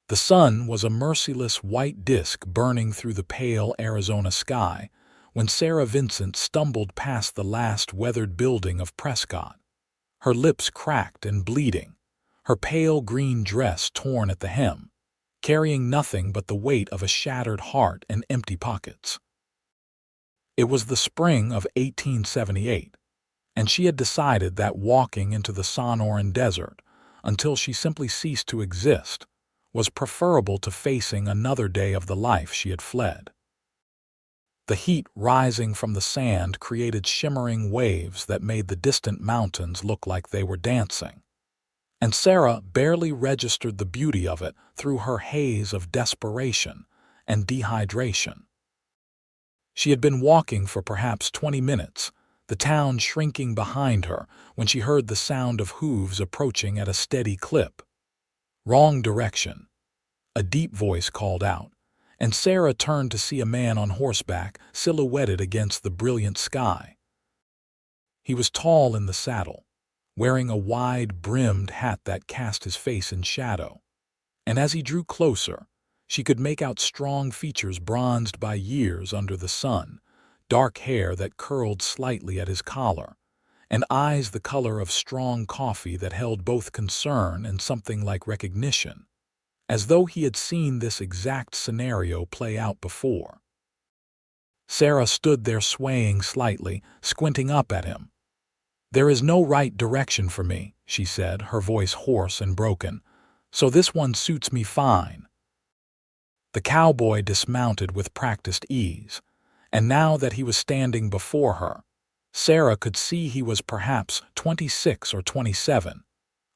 The sun was a merciless white disk burning through the pale Arizona sky when Sara Vincent stumbled past the last weathered building of Prescott, her lips cracked and bleeding, her pale green dress torn at the hem, carrying nothing but the weight of a shattered heart and empty pockets. It was the spring of 1878, and she had decided that walking into the Sonoran Desert until she simply ceased to exist was preferable to facing another day of the life she had fled. The heat rising from the sand created shimmering waves that made the distant mountains look like they were dancing, and Sara barely registered the beauty of it through her haze of desperation and dehydration. She had been walking for perhaps 20 minutes, the town shrinking behind her, when she heard the sound of hooves approaching at a steady clip. "Wrong direction," a deep voice called out, and Sara turned to see a man on horseback silhouetted against the brilliant sky. He was tall in the saddle, wearing a wide-brimmed hat that cast his face in shadow, and as he drew closer, she could make out strong features bronzed by years under the sun, dark hair that curled slightly at his collar, and eyes the color of strong coffee that held both concern and something like recognition, as though he had seen this exact scenario play out before. Sara stood there swaying slightly, squinting up at him. "There is no right direction for me," she said, her voice hoarse and broken, "so this one suits me fine." The cowboy dismounted with practiced ease, and now that he was standing before her, Sara could see he was perhaps 26 or 27,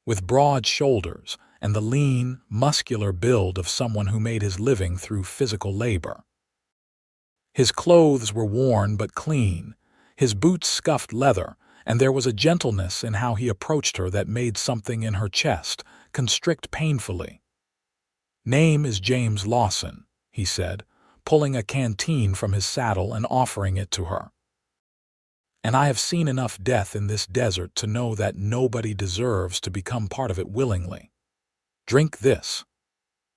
with broad shoulders and the lean, muscular build of someone who made his living through physical labor. His clothes were worn but clean, his boots scuffed leather, and there was a gentleness in how he approached her that made something in her chest constrict painfully. "Name is James Lawson," he said, pulling a canteen from his saddle and offering it to her. "And I have seen enough death in this desert to know that nobody deserves to become part of it willingly. Drink this."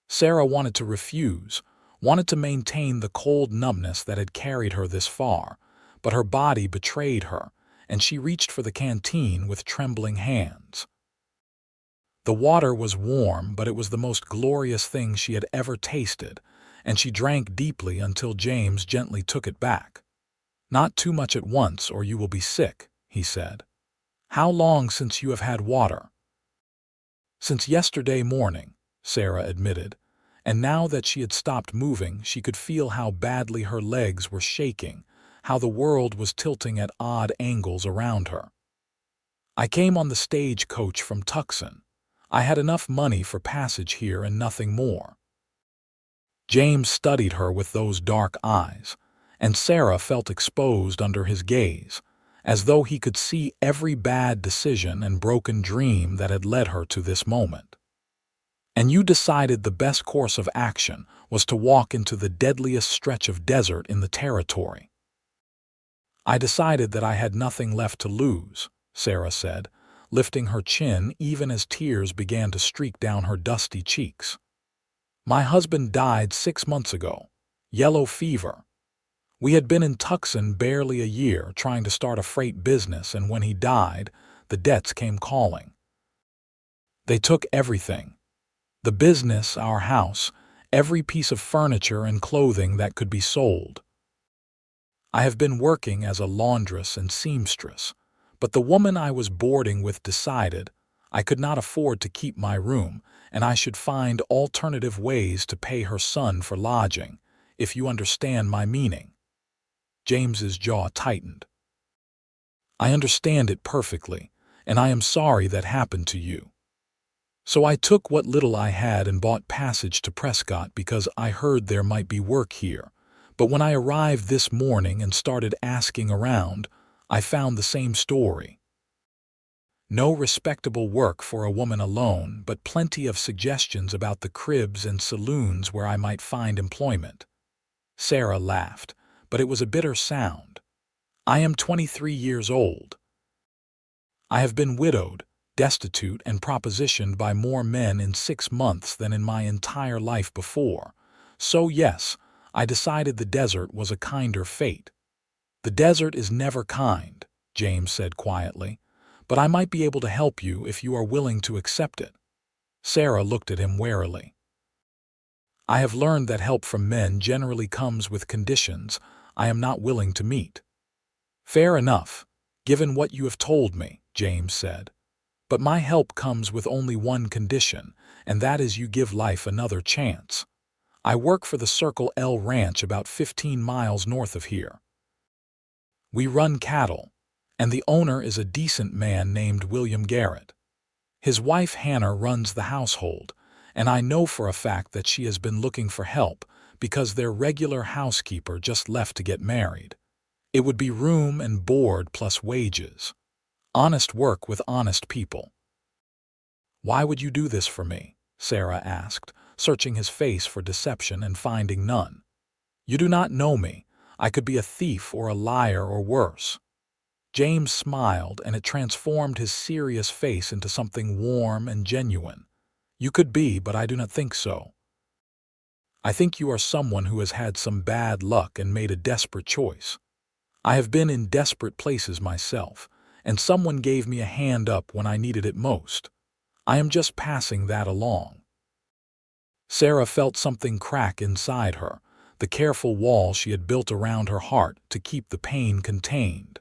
Sara wanted to refuse, wanted to maintain the cold numbness that had carried her this far, but her body betrayed her, and she reached for the canteen with trembling hands. The water was warm, but it was the most glorious thing she had ever tasted, and she drank deeply until James gently took it back. "Not too much at once, or you will be sick," he said. "How long since you have had water?" "Since yesterday morning," Sara admitted, and now that she had stopped moving, she could feel how badly her legs were shaking, how the world was tilting at odd angles around her. "I came on the stagecoach from Tucson. I had enough money for passage here and nothing more." James studied her with those dark eyes, and Sara felt exposed under his gaze, as though he could see every bad decision and broken dream that had led her to this moment. "And you decided the best course of action was to walk into the deadliest stretch of desert in the territory." "I decided that I had nothing left to lose," Sara said, lifting her chin even as tears began to streak down her dusty cheeks. "My husband died 6 months ago. Yellow fever. We had been in Tucson barely a year trying to start a freight business, and when he died, the debts came calling. They took everything. The business, our house, every piece of furniture and clothing that could be sold. I have been working as a laundress and seamstress, but the woman I was boarding with decided I could not afford to keep my room, and I should find alternative ways to pay her son for lodging, if you understand my meaning." James's jaw tightened. "I understand it perfectly, and I am sorry that happened to you. So I took what little I had and bought passage to Prescott because I heard there might be work here, but when I arrived this morning and started asking around, I found the same story. No respectable work for a woman alone, but plenty of suggestions about the cribs and saloons where I might find employment." Sara laughed, but it was a bitter sound. "I am 23 years old. I have been widowed, destitute, and propositioned by more men in 6 months than in my entire life before. So yes, I decided the desert was a kinder fate. The desert is never kind, James said quietly, but I might be able to help you if you are willing to accept it. Sara looked at him warily. I have learned that help from men generally comes with conditions I am not willing to meet. Fair enough, given what you have told me, James said. But my help comes with only one condition, and that is you give life another chance. I work for the Circle L Ranch about 15 miles north of here. We run cattle, and the owner is a decent man named William Garrett. His wife Hannah runs the household, and I know for a fact that she has been looking for help because their regular housekeeper just left to get married. It would be room and board plus wages. Honest work with honest people. Why would you do this for me? Sara asked, searching his face for deception and finding none. You do not know me. I could be a thief or a liar or worse. James smiled, and it transformed his serious face into something warm and genuine. You could be, but I do not think so. I think you are someone who has had some bad luck and made a desperate choice. I have been in desperate places myself, and someone gave me a hand up when I needed it most. I am just passing that along. Sara felt something crack inside her, the careful wall she had built around her heart to keep the pain contained.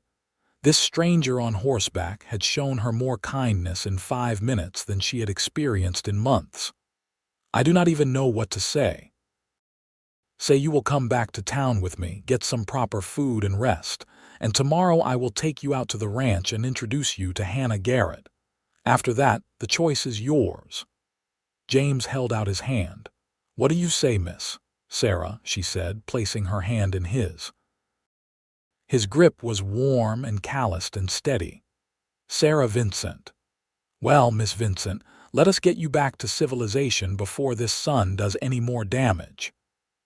This stranger on horseback had shown her more kindness in 5 minutes than she had experienced in months. I do not even know what to say. Say you will come back to town with me, get some proper food and rest, and tomorrow I will take you out to the ranch and introduce you to Hannah Garrett. After that, the choice is yours. James held out his hand. What do you say, miss? Sara, she said, placing her hand in his. His grip was warm and calloused and steady. Sara Vincent. Well, Miss Vincent, let us get you back to civilization before this sun does any more damage.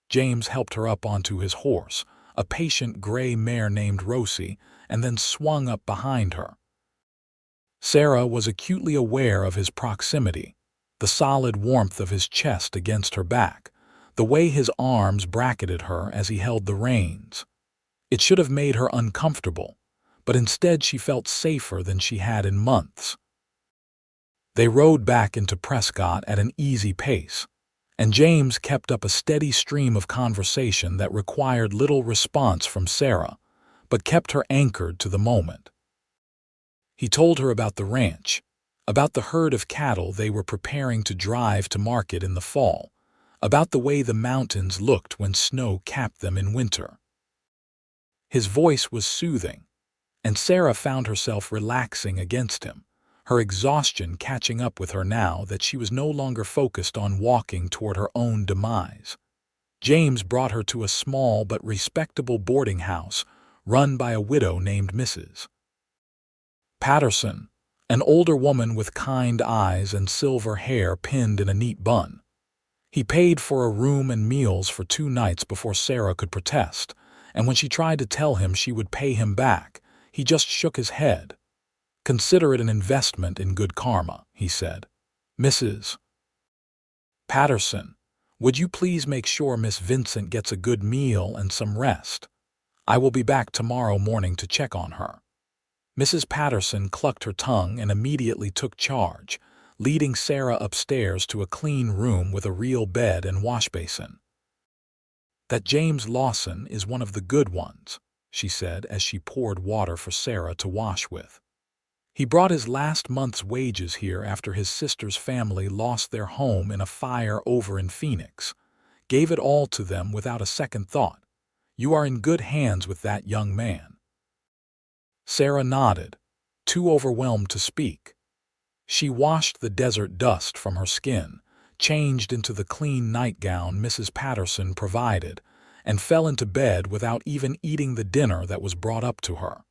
James helped her up onto his horse, a patient gray mare named Rosie, and then swung up behind her. Sara was acutely aware of his proximity, the solid warmth of his chest against her back, the way his arms bracketed her as he held the reins. It should have made her uncomfortable, but instead she felt safer than she had in months. They rode back into Prescott at an easy pace, and James kept up a steady stream of conversation that required little response from Sara, but kept her anchored to the moment. He told her about the ranch, about the herd of cattle they were preparing to drive to market in the fall, about the way the mountains looked when snow capped them in winter. His voice was soothing, and Sara found herself relaxing against him, her exhaustion catching up with her now that she was no longer focused on walking toward her own demise. James brought her to a small but respectable boarding house run by a widow named Mrs. Patterson, an older woman with kind eyes and silver hair pinned in a neat bun. He paid for a room and meals for 2 nights before Sara could protest, and when she tried to tell him she would pay him back, he just shook his head. Consider it an investment in good karma, he said. Mrs. Patterson, would you please make sure Miss Vincent gets a good meal and some rest? I will be back tomorrow morning to check on her. Mrs. Patterson clucked her tongue and immediately took charge, leading Sara upstairs to a clean room with a real bed and washbasin. That James Lawson is one of the good ones, she said as she poured water for Sara to wash with. He brought his last month's wages here after his sister's family lost their home in a fire over in Phoenix. Gave it all to them without a second thought. You are in good hands with that young man. Sara nodded, too overwhelmed to speak. She washed the desert dust from her skin, changed into the clean nightgown Mrs. Patterson provided, and fell into bed without even eating the dinner that was brought up to her.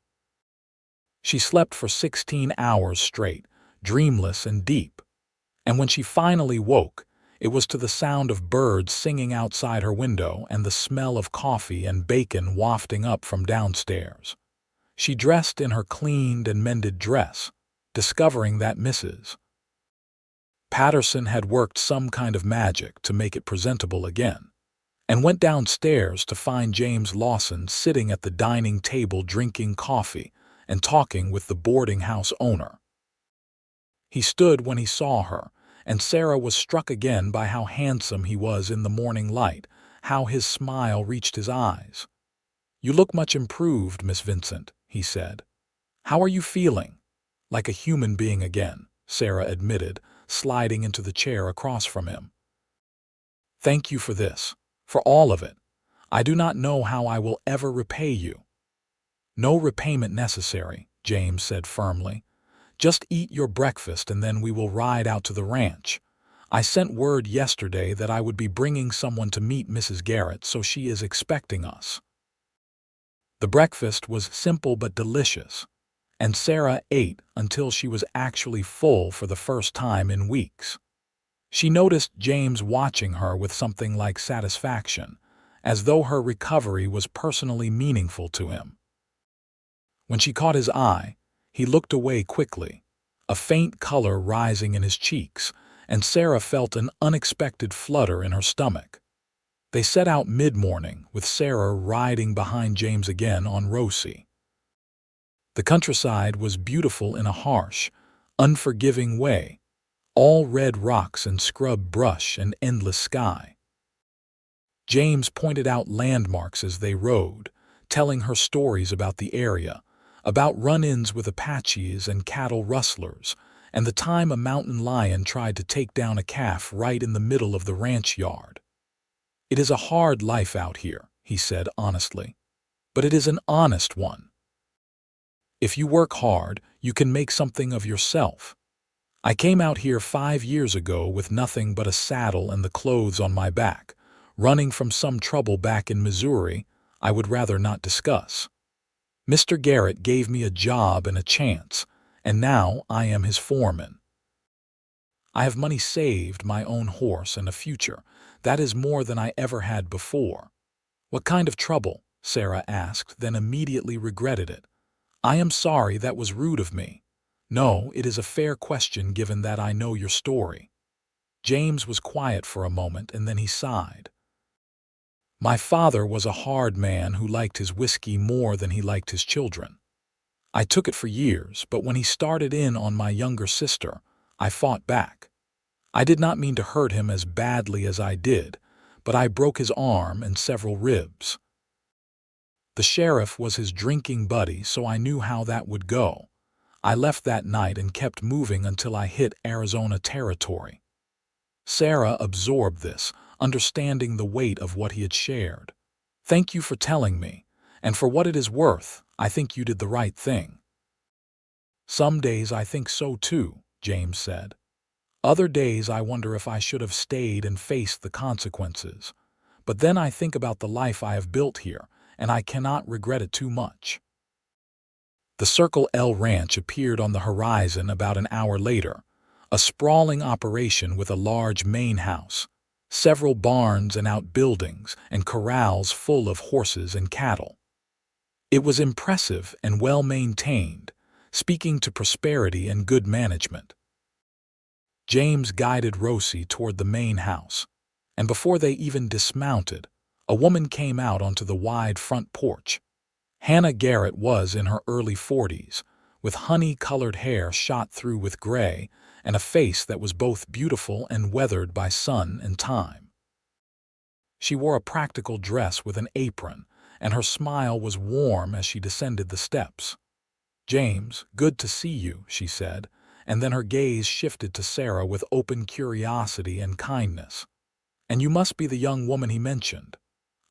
She slept for 16 hours straight, dreamless and deep, and when she finally woke, it was to the sound of birds singing outside her window and the smell of coffee and bacon wafting up from downstairs. She dressed in her cleaned and mended dress, discovering that Mrs. Patterson had worked some kind of magic to make it presentable again, and went downstairs to find James Lawson sitting at the dining table drinking coffee and talking with the boarding house owner. He stood when he saw her, and Sara was struck again by how handsome he was in the morning light, how his smile reached his eyes. "You look much improved, Miss Vincent," he said. "How are you feeling?" "Like a human being again," Sara admitted, sliding into the chair across from him. "Thank you for this, for all of it. I do not know how I will ever repay you." "No repayment necessary," James said firmly. "Just eat your breakfast and then we will ride out to the ranch. I sent word yesterday that I would be bringing someone to meet Mrs. Garrett, so she is expecting us." The breakfast was simple but delicious, and Sara ate until she was actually full for the first time in weeks. She noticed James watching her with something like satisfaction, as though her recovery was personally meaningful to him. When she caught his eye, he looked away quickly, a faint color rising in his cheeks, and Sara felt an unexpected flutter in her stomach. They set out mid-morning, with Sara riding behind James again on Rosie. The countryside was beautiful in a harsh, unforgiving way, all red rocks and scrub brush and endless sky. James pointed out landmarks as they rode, telling her stories about the area, about run-ins with Apaches and cattle rustlers, and the time a mountain lion tried to take down a calf right in the middle of the ranch yard. "It is a hard life out here," he said honestly, "but it is an honest one. If you work hard, you can make something of yourself. I came out here 5 years ago with nothing but a saddle and the clothes on my back, running from some trouble back in Missouri I would rather not discuss. Mr. Garrett gave me a job and a chance, and now I am his foreman. I have money saved, my own horse, and a future. That is more than I ever had before." "What kind of trouble?" Sara asked, then immediately regretted it. "I am sorry, that was rude of me." "No, it is a fair question given that I know your story." James was quiet for a moment, and then he sighed. "My father was a hard man who liked his whiskey more than he liked his children. I took it for years, but when he started in on my younger sister, I fought back. I did not mean to hurt him as badly as I did, but I broke his arm and several ribs. The sheriff was his drinking buddy, so I knew how that would go. I left that night and kept moving until I hit Arizona territory." Sara absorbed this, understanding the weight of what he had shared. "Thank you for telling me, and for what it is worth, I think you did the right thing." "Some days I think so too," James said. "Other days I wonder if I should have stayed and faced the consequences. But then I think about the life I have built here, and I cannot regret it too much." The Circle L Ranch appeared on the horizon about an hour later, a sprawling operation with a large main house, several barns and outbuildings, and corrals full of horses and cattle. It was impressive and well-maintained, speaking to prosperity and good management. James guided Rosie toward the main house, and before they even dismounted, a woman came out onto the wide front porch. Hannah Garrett was in her early 40s, with honey-colored hair shot through with gray, and a face that was both beautiful and weathered by sun and time. She wore a practical dress with an apron, and her smile was warm as she descended the steps. "James, good to see you," she said, and then her gaze shifted to Sara with open curiosity and kindness. "And you must be the young woman he mentioned.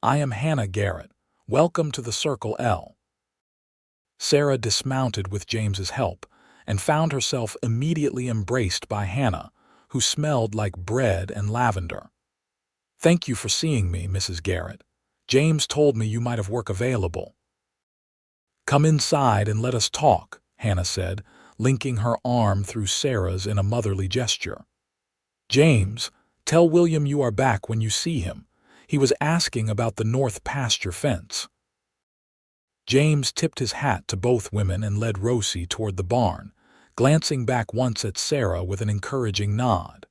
I am Hannah Garrett. Welcome to the Circle L." Sara dismounted with James's help and found herself immediately embraced by Hannah, who smelled like bread and lavender. "Thank you for seeing me, Mrs. Garrett. James told me you might have work available." "Come inside and let us talk," Hannah said, linking her arm through Sara's in a motherly gesture. "James, tell William you are back when you see him. He was asking about the north pasture fence." James tipped his hat to both women and led Rosie toward the barn, glancing back once at Sara with an encouraging nod.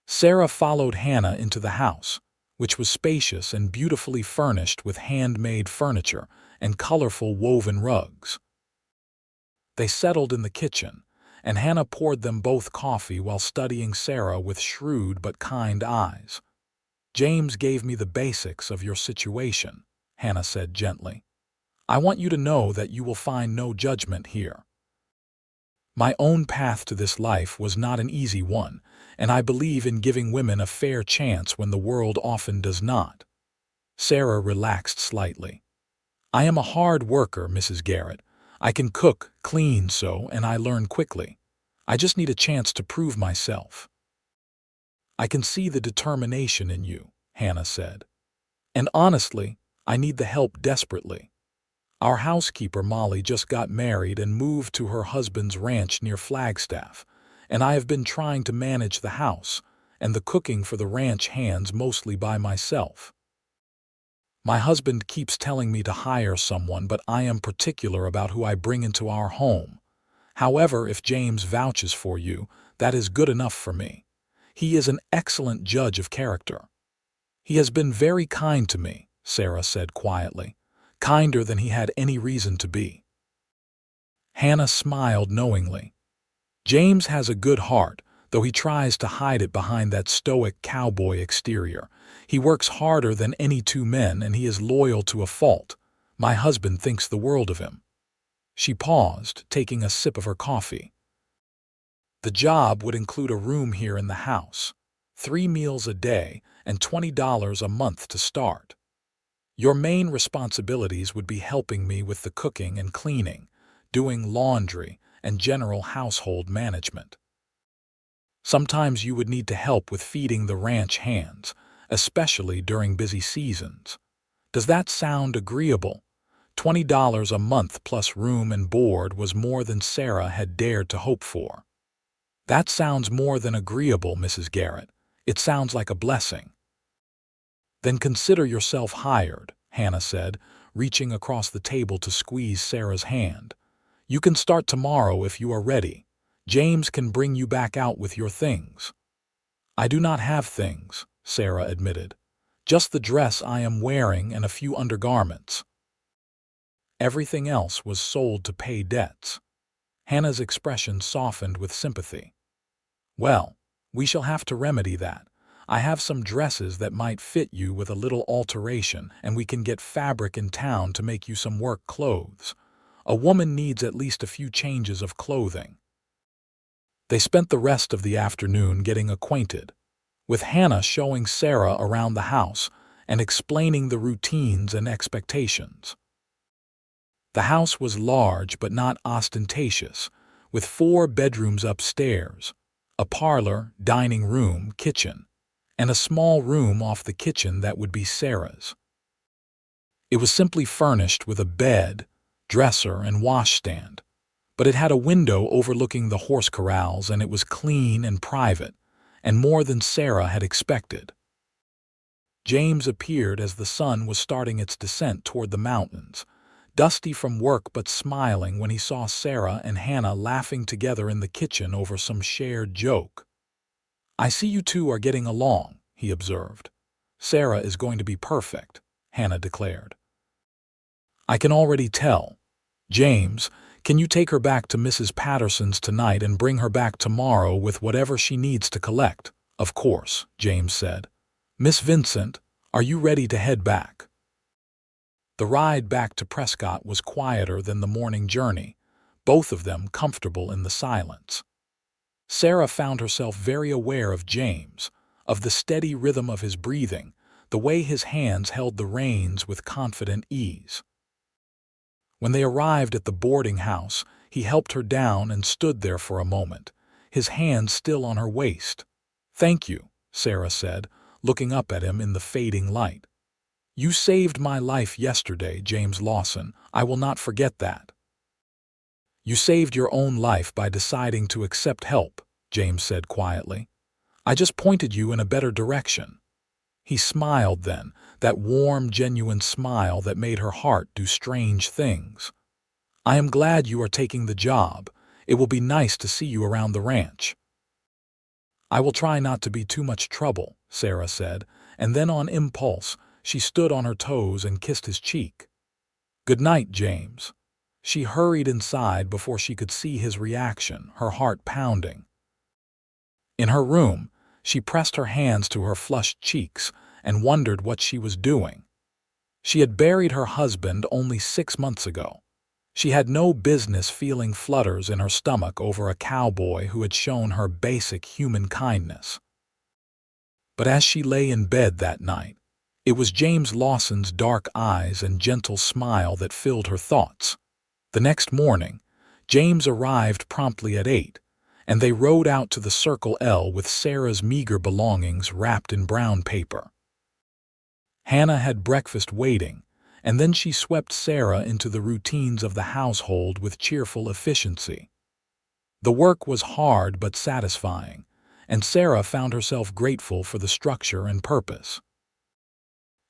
Sara followed Hannah into the house, which was spacious and beautifully furnished with handmade furniture and colorful woven rugs. They settled in the kitchen, and Hannah poured them both coffee while studying Sara with shrewd but kind eyes. "James gave me the basics of your situation," Hannah said gently. "I want you to know that you will find no judgment here. My own path to this life was not an easy one, and I believe in giving women a fair chance when the world often does not." Sara relaxed slightly. "I am a hard worker, Mrs. Garrett. I can cook, clean, and I learn quickly. I just need a chance to prove myself." "I can see the determination in you," Hannah said. "And honestly, I need the help desperately. Our housekeeper Molly just got married and moved to her husband's ranch near Flagstaff, and I have been trying to manage the house and the cooking for the ranch hands mostly by myself. My husband keeps telling me to hire someone, but I am particular about who I bring into our home. However, if James vouches for you, that is good enough for me. He is an excellent judge of character." "He has been very kind to me," Sara said quietly. "Kinder than he had any reason to be." Hannah smiled knowingly. "James has a good heart, though he tries to hide it behind that stoic cowboy exterior. He works harder than any two men, and he is loyal to a fault. My husband thinks the world of him." She paused, taking a sip of her coffee. "The job would include a room here in the house, 3 meals a day, and $20 a month to start. Your main responsibilities would be helping me with the cooking and cleaning, doing laundry, and general household management. Sometimes you would need to help with feeding the ranch hands, especially during busy seasons. Does that sound agreeable?" $20 a month plus room and board was more than Sara had dared to hope for. "That sounds more than agreeable, Mrs. Garrett. It sounds like a blessing." "Then consider yourself hired," Hannah said, reaching across the table to squeeze Sara's hand. "You can start tomorrow if you are ready. James can bring you back out with your things." "I do not have things," Sara admitted. "Just the dress I am wearing and a few undergarments." Everything else was sold to pay debts. Hannah's expression softened with sympathy. "Well, we shall have to remedy that. I have some dresses that might fit you with a little alteration, and we can get fabric in town to make you some work clothes. A woman needs at least a few changes of clothing." They spent the rest of the afternoon getting acquainted, with Hannah showing Sara around the house and explaining the routines and expectations. The house was large but not ostentatious, with 4 bedrooms upstairs, a parlor, dining room, kitchen, and a small room off the kitchen that would be Sara's. It was simply furnished with a bed, dresser, and washstand, but it had a window overlooking the horse corrals, and it was clean and private, and more than Sara had expected. James appeared as the sun was starting its descent toward the mountains, dusty from work but smiling when he saw Sara and Hannah laughing together in the kitchen over some shared joke. "I see you two are getting along," he observed. "Sara is going to be perfect," Hannah declared. "I can already tell. James, can you take her back to Mrs. Patterson's tonight and bring her back tomorrow with whatever she needs to collect?" "Of course," James said. "Miss Vincent, are you ready to head back?" The ride back to Prescott was quieter than the morning journey, both of them comfortable in the silence. Sara found herself very aware of James, of the steady rhythm of his breathing, the way his hands held the reins with confident ease. When they arrived at the boarding house, he helped her down and stood there for a moment, his hand still on her waist. "Thank you," Sara said, looking up at him in the fading light. "You saved my life yesterday, James Lawson. I will not forget that." "You saved your own life by deciding to accept help," James said quietly. "I just pointed you in a better direction." He smiled then, that warm, genuine smile that made her heart do strange things. "I am glad you are taking the job. It will be nice to see you around the ranch." "I will try not to be too much trouble," Sara said, and then on impulse, she stood on her toes and kissed his cheek. "Good night, James." She hurried inside before she could see his reaction, her heart pounding. In her room, she pressed her hands to her flushed cheeks and wondered what she was doing. She had buried her husband only 6 months ago. She had no business feeling flutters in her stomach over a cowboy who had shown her basic human kindness. But as she lay in bed that night, it was James Lawson's dark eyes and gentle smile that filled her thoughts. The next morning, James arrived promptly at 8, and they rode out to the Circle L with Sara's meager belongings wrapped in brown paper. Hannah had breakfast waiting, and then she swept Sara into the routines of the household with cheerful efficiency. The work was hard but satisfying, and Sara found herself grateful for the structure and purpose.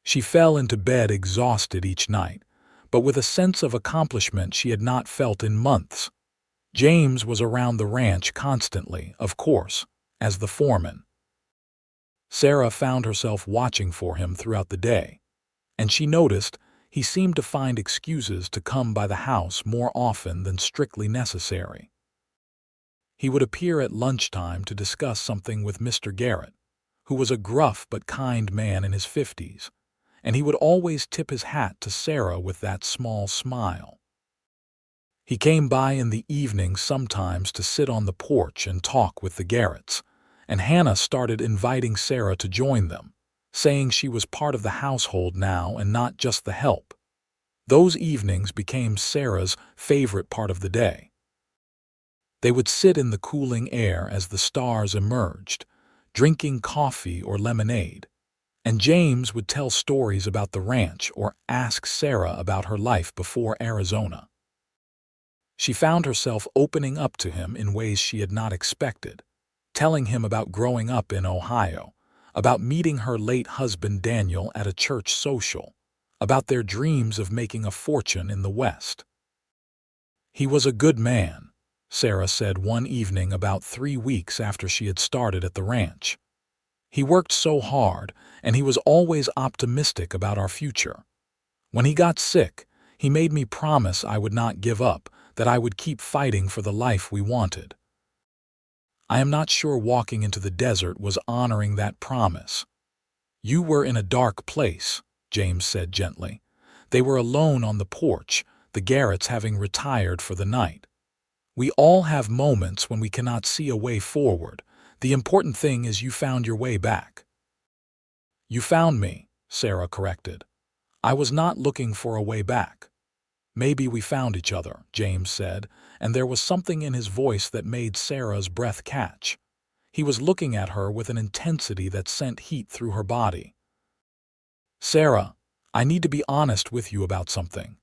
She fell into bed exhausted each night, but with a sense of accomplishment she had not felt in months. James was around the ranch constantly, of course, as the foreman. Sara found herself watching for him throughout the day, and she noticed he seemed to find excuses to come by the house more often than strictly necessary. He would appear at lunchtime to discuss something with Mr. Garrett, who was a gruff but kind man in his 50s, and he would always tip his hat to Sara with that small smile. He came by in the evening sometimes to sit on the porch and talk with the Garretts, and Hannah started inviting Sara to join them, saying she was part of the household now and not just the help. Those evenings became Sara's favorite part of the day. They would sit in the cooling air as the stars emerged, drinking coffee or lemonade, and James would tell stories about the ranch or ask Sara about her life before Arizona. She found herself opening up to him in ways she had not expected, telling him about growing up in Ohio, about meeting her late husband Daniel at a church social, about their dreams of making a fortune in the West. "He was a good man," Sara said one evening about 3 weeks after she had started at the ranch. "He worked so hard, and he was always optimistic about our future. When he got sick, he made me promise I would not give up, that I would keep fighting for the life we wanted." "I am not sure walking into the desert was honoring that promise." "You were in a dark place," James said gently. They were alone on the porch, the Garretts having retired for the night. "We all have moments when we cannot see a way forward. The important thing is you found your way back." "You found me," Sara corrected. "I was not looking for a way back." "Maybe we found each other," James said, and there was something in his voice that made Sara's breath catch. He was looking at her with an intensity that sent heat through her body. "Sara, I need to be honest with you about something."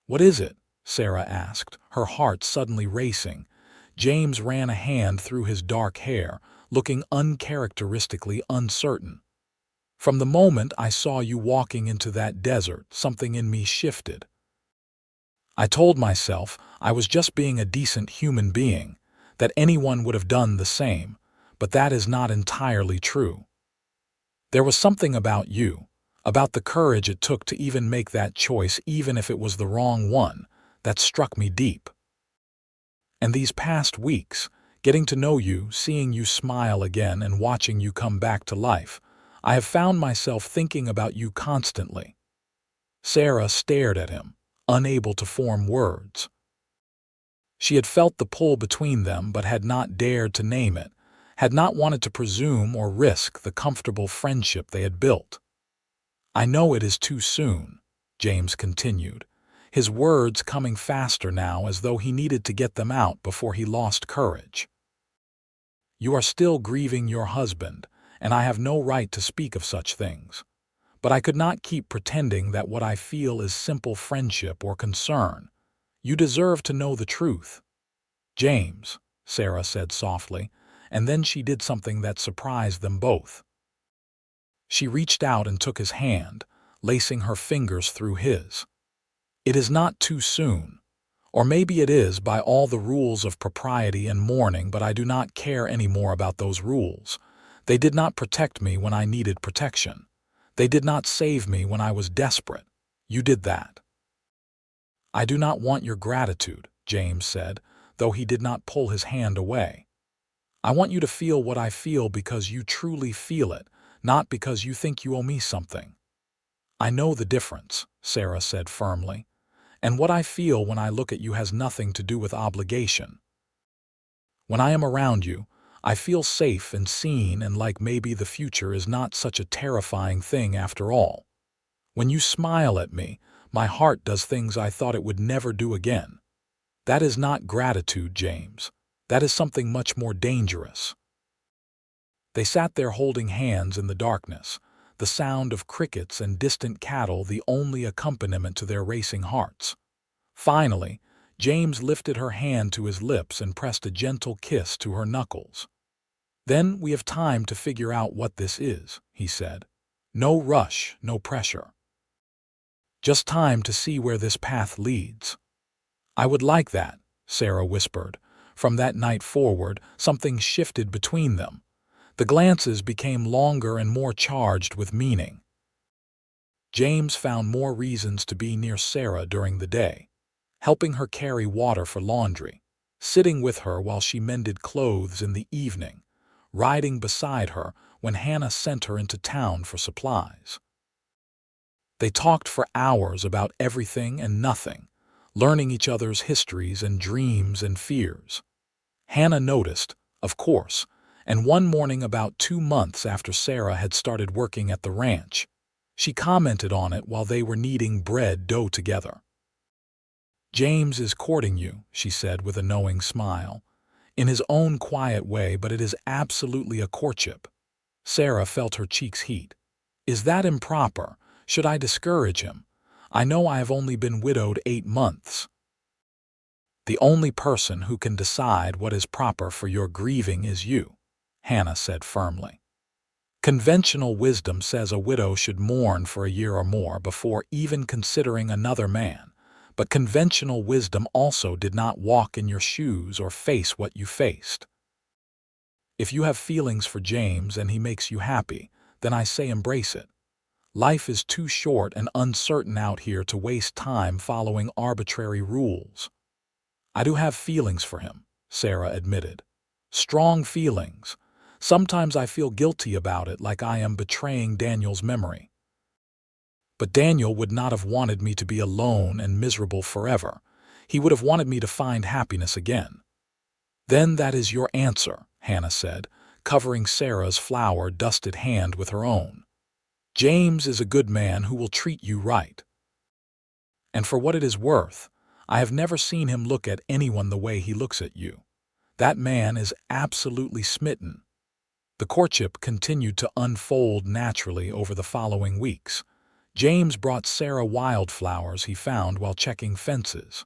"What is it?" Sara asked, her heart suddenly racing. James ran a hand through his dark hair, looking uncharacteristically uncertain. "From the moment I saw you walking into that desert, something in me shifted. I told myself I was just being a decent human being, that anyone would have done the same, but that is not entirely true. There was something about you, about the courage it took to even make that choice even if it was the wrong one, that struck me deep. And these past weeks, getting to know you, seeing you smile again and watching you come back to life, I have found myself thinking about you constantly." Sara stared at him, unable to form words. She had felt the pull between them but had not dared to name it, had not wanted to presume or risk the comfortable friendship they had built. "I know it is too soon," James continued, his words coming faster now as though he needed to get them out before he lost courage. "You are still grieving your husband, and I have no right to speak of such things. But I could not keep pretending that what I feel is simple friendship or concern. You deserve to know the truth." "James," Sara said softly, and then she did something that surprised them both. She reached out and took his hand, lacing her fingers through his. "It is not too soon. Or maybe it is by all the rules of propriety and mourning, but I do not care any more about those rules. They did not protect me when I needed protection. They did not save me when I was desperate. You did that. I do not want your gratitude, James said, though he did not pull his hand away. I want you to feel what I feel because you truly feel it, not because you think you owe me something. I know the difference, Sara said firmly, and what I feel when I look at you has nothing to do with obligation. When I am around you, I feel safe and seen and like maybe the future is not such a terrifying thing after all. When you smile at me, my heart does things I thought it would never do again. That is not gratitude, James. That is something much more dangerous. They sat there holding hands in the darkness, the sound of crickets and distant cattle the only accompaniment to their racing hearts. Finally, James lifted her hand to his lips and pressed a gentle kiss to her knuckles. "Then we have time to figure out what this is," he said. "No rush, no pressure. Just time to see where this path leads." "I would like that," Sara whispered. From that night forward, something shifted between them. The glances became longer and more charged with meaning. James found more reasons to be near Sara during the day, helping her carry water for laundry, sitting with her while she mended clothes in the evening, riding beside her when Hannah sent her into town for supplies. They talked for hours about everything and nothing, learning each other's histories and dreams and fears. Hannah noticed, of course, and one morning about 2 months after Sara had started working at the ranch, she commented on it while they were kneading bread dough together. "James is courting you," she said with a knowing smile, "in his own quiet way, but it is absolutely a courtship." Sara felt her cheeks heat. "Is that improper? Should I discourage him? I know I have only been widowed 8 months. "The only person who can decide what is proper for your grieving is you," Hannah said firmly. "Conventional wisdom says a widow should mourn for a year or more before even considering another man, but conventional wisdom also did not walk in your shoes or face what you faced. If you have feelings for James and he makes you happy, then I say embrace it. Life is too short and uncertain out here to waste time following arbitrary rules." "I do have feelings for him," Sara admitted. "Strong feelings. Sometimes I feel guilty about it, like I am betraying Daniel's memory. But Daniel would not have wanted me to be alone and miserable forever. He would have wanted me to find happiness again." "Then that is your answer," Hannah said, covering Sara's flour-dusted hand with her own. "James is a good man who will treat you right. And for what it is worth, I have never seen him look at anyone the way he looks at you. That man is absolutely smitten." The courtship continued to unfold naturally over the following weeks. James brought Sara wildflowers he found while checking fences.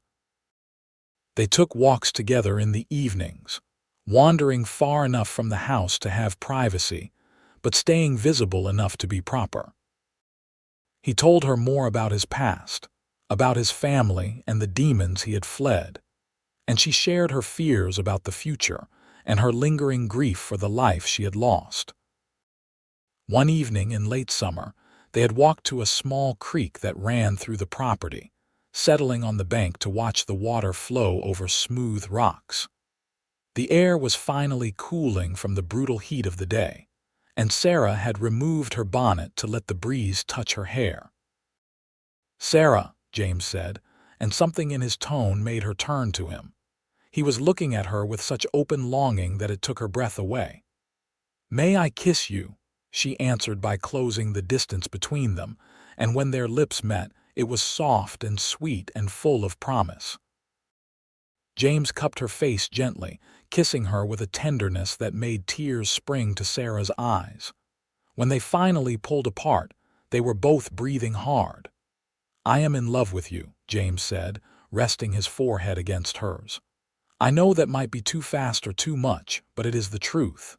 They took walks together in the evenings, wandering far enough from the house to have privacy, but staying visible enough to be proper. He told her more about his past, about his family and the demons he had fled, and she shared her fears about the future and her lingering grief for the life she had lost. One evening in late summer, they had walked to a small creek that ran through the property, settling on the bank to watch the water flow over smooth rocks. The air was finally cooling from the brutal heat of the day, and Sara had removed her bonnet to let the breeze touch her hair. "Sara," James said, and something in his tone made her turn to him. He was looking at her with such open longing that it took her breath away. "May I kiss you?" she answered by closing the distance between them, and when their lips met, it was soft and sweet and full of promise. James cupped her face gently, kissing her with a tenderness that made tears spring to Sara's eyes. When they finally pulled apart, they were both breathing hard. "I am in love with you," James said, resting his forehead against hers. "I know that might be too fast or too much, but it is the truth."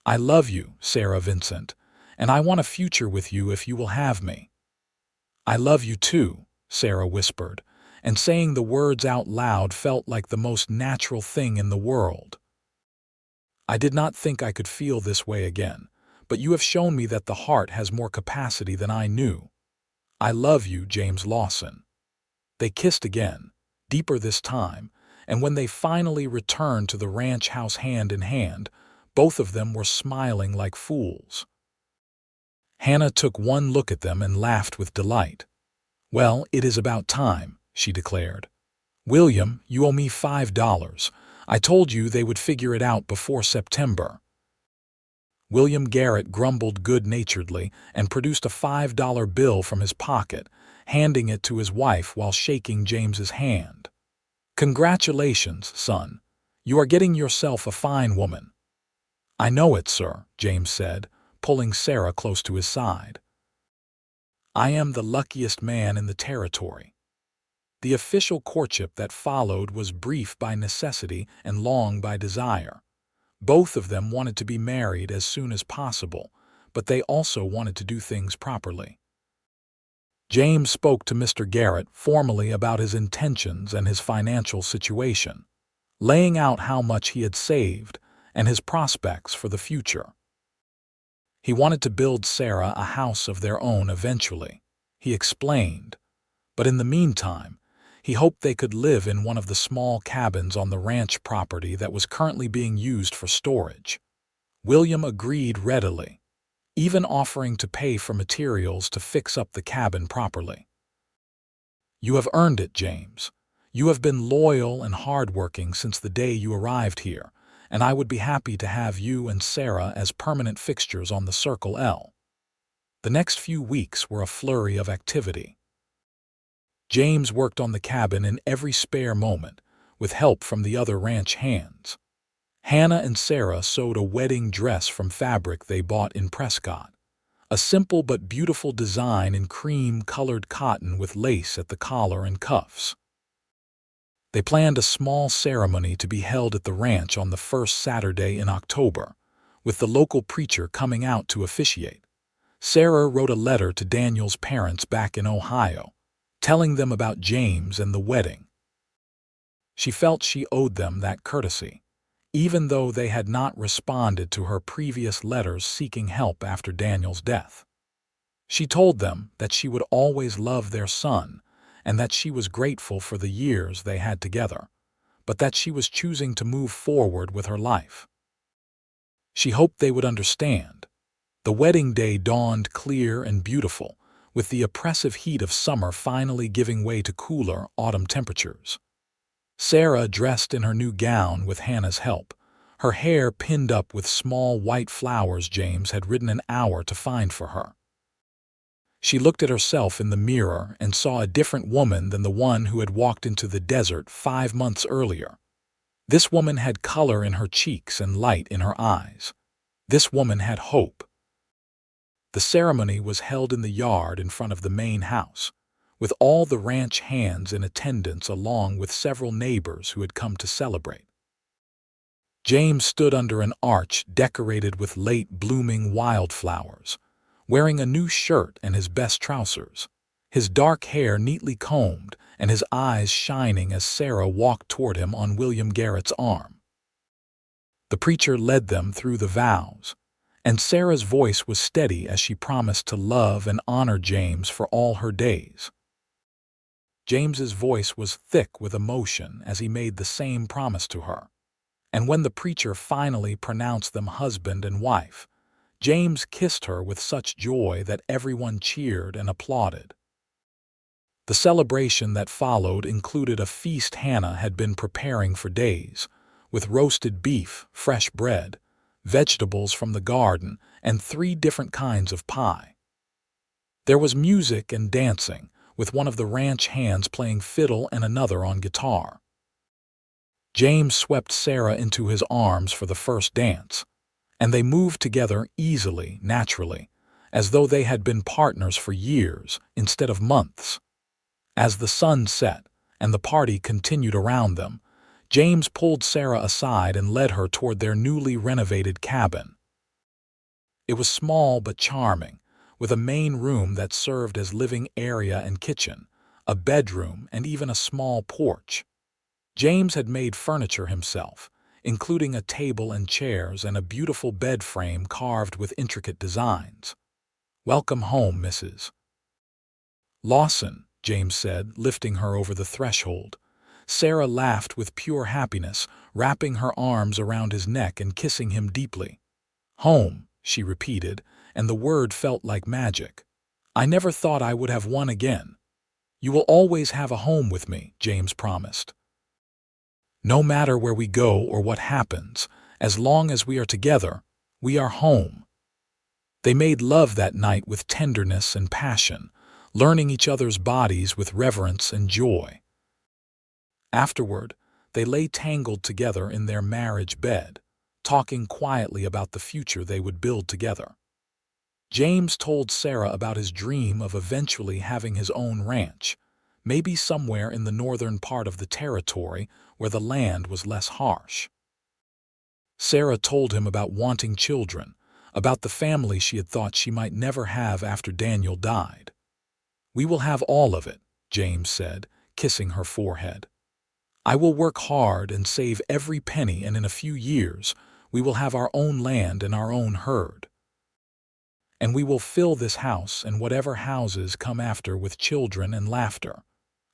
"I love you, Sara Vincent, and I want a future with you if you will have me." "I love you too," Sara whispered, and saying the words out loud felt like the most natural thing in the world. "I did not think I could feel this way again, but you have shown me that the heart has more capacity than I knew. I love you, James Lawson." They kissed again, deeper this time, and when they finally returned to the ranch house hand in hand, both of them were smiling like fools. Hannah took one look at them and laughed with delight. "Well, it is about time," she declared. "William, you owe me $5. I told you they would figure it out before September." William Garrett grumbled good-naturedly and produced a $5 bill from his pocket, handing it to his wife while shaking James's hand. "Congratulations, son. You are getting yourself a fine woman." "I know it, sir," James said, pulling Sara close to his side. "I am the luckiest man in the territory." The official courtship that followed was brief by necessity and long by desire. Both of them wanted to be married as soon as possible, but they also wanted to do things properly. James spoke to Mr. Garrett formally about his intentions and his financial situation, laying out how much he had saved and his prospects for the future. He wanted to build Sara a house of their own eventually, he explained, but in the meantime, he hoped they could live in one of the small cabins on the ranch property that was currently being used for storage. William agreed readily, even offering to pay for materials to fix up the cabin properly. "You have earned it, James. You have been loyal and hardworking since the day you arrived here, and I would be happy to have you and Sara as permanent fixtures on the Circle L." The next few weeks were a flurry of activity. James worked on the cabin in every spare moment, with help from the other ranch hands. Hannah and Sara sewed a wedding dress from fabric they bought in Prescott, a simple but beautiful design in cream-colored cotton with lace at the collar and cuffs. They planned a small ceremony to be held at the ranch on the first Saturday in October, with the local preacher coming out to officiate. Sara wrote a letter to Daniel's parents back in Ohio, telling them about James and the wedding. She felt she owed them that courtesy, even though they had not responded to her previous letters seeking help after Daniel's death. She told them that she would always love their son and that she was grateful for the years they had together, but that she was choosing to move forward with her life. She hoped they would understand. The wedding day dawned clear and beautiful, with the oppressive heat of summer finally giving way to cooler autumn temperatures. Sara dressed in her new gown with Hannah's help, her hair pinned up with small white flowers James had ridden an hour to find for her. She looked at herself in the mirror and saw a different woman than the one who had walked into the desert 5 months earlier. This woman had color in her cheeks and light in her eyes. This woman had hope. The ceremony was held in the yard in front of the main house, with all the ranch hands in attendance along with several neighbors who had come to celebrate. James stood under an arch decorated with late-blooming wildflowers, wearing a new shirt and his best trousers, his dark hair neatly combed and his eyes shining as Sara walked toward him on William Garrett's arm. The preacher led them through the vows, and Sara's voice was steady as she promised to love and honor James for all her days. James's voice was thick with emotion as he made the same promise to her, and when the preacher finally pronounced them husband and wife, James kissed her with such joy that everyone cheered and applauded. The celebration that followed included a feast Hannah had been preparing for days, with roasted beef, fresh bread, vegetables from the garden, and 3 different kinds of pie. There was music and dancing, with one of the ranch hands playing fiddle and another on guitar. James swept Sara into his arms for the first dance, and they moved together easily, naturally, as though they had been partners for years instead of months. As the sun set and the party continued around them, James pulled Sara aside and led her toward their newly renovated cabin. It was small but charming, with a main room that served as living area and kitchen, a bedroom, and even a small porch. James had made furniture himself, including a table and chairs and a beautiful bed frame carved with intricate designs. "Welcome home, Mrs. Lawson," James said, lifting her over the threshold. Sara laughed with pure happiness, wrapping her arms around his neck and kissing him deeply. "Home," she repeated, and the word felt like magic. "I never thought I would have one again." "You will always have a home with me," James promised. "No matter where we go or what happens, as long as we are together, we are home." They made love that night with tenderness and passion, learning each other's bodies with reverence and joy. Afterward, they lay tangled together in their marriage bed, talking quietly about the future they would build together. James told Sara about his dream of eventually having his own ranch, maybe somewhere in the northern part of the territory where the land was less harsh. Sara told him about wanting children, about the family she had thought she might never have after Daniel died. "We will have all of it," James said, kissing her forehead. "I will work hard and save every penny, and in a few years we will have our own land and our own herd. And we will fill this house and whatever houses come after with children and laughter.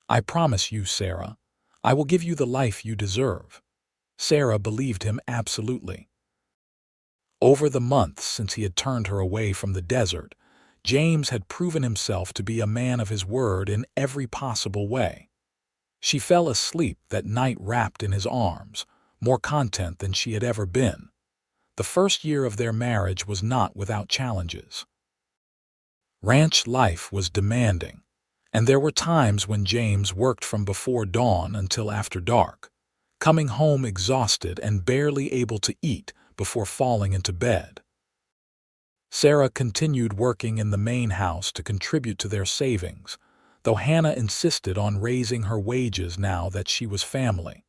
I promise you, Sara, I will give you the life you deserve." Sara believed him absolutely. Over the months since he had turned her away from the desert, James had proven himself to be a man of his word in every possible way. She fell asleep that night wrapped in his arms, more content than she had ever been. The first year of their marriage was not without challenges. Ranch life was demanding, and there were times when James worked from before dawn until after dark, coming home exhausted and barely able to eat before falling into bed. Sara continued working in the main house to contribute to their savings, though Hannah insisted on raising her wages now that she was family.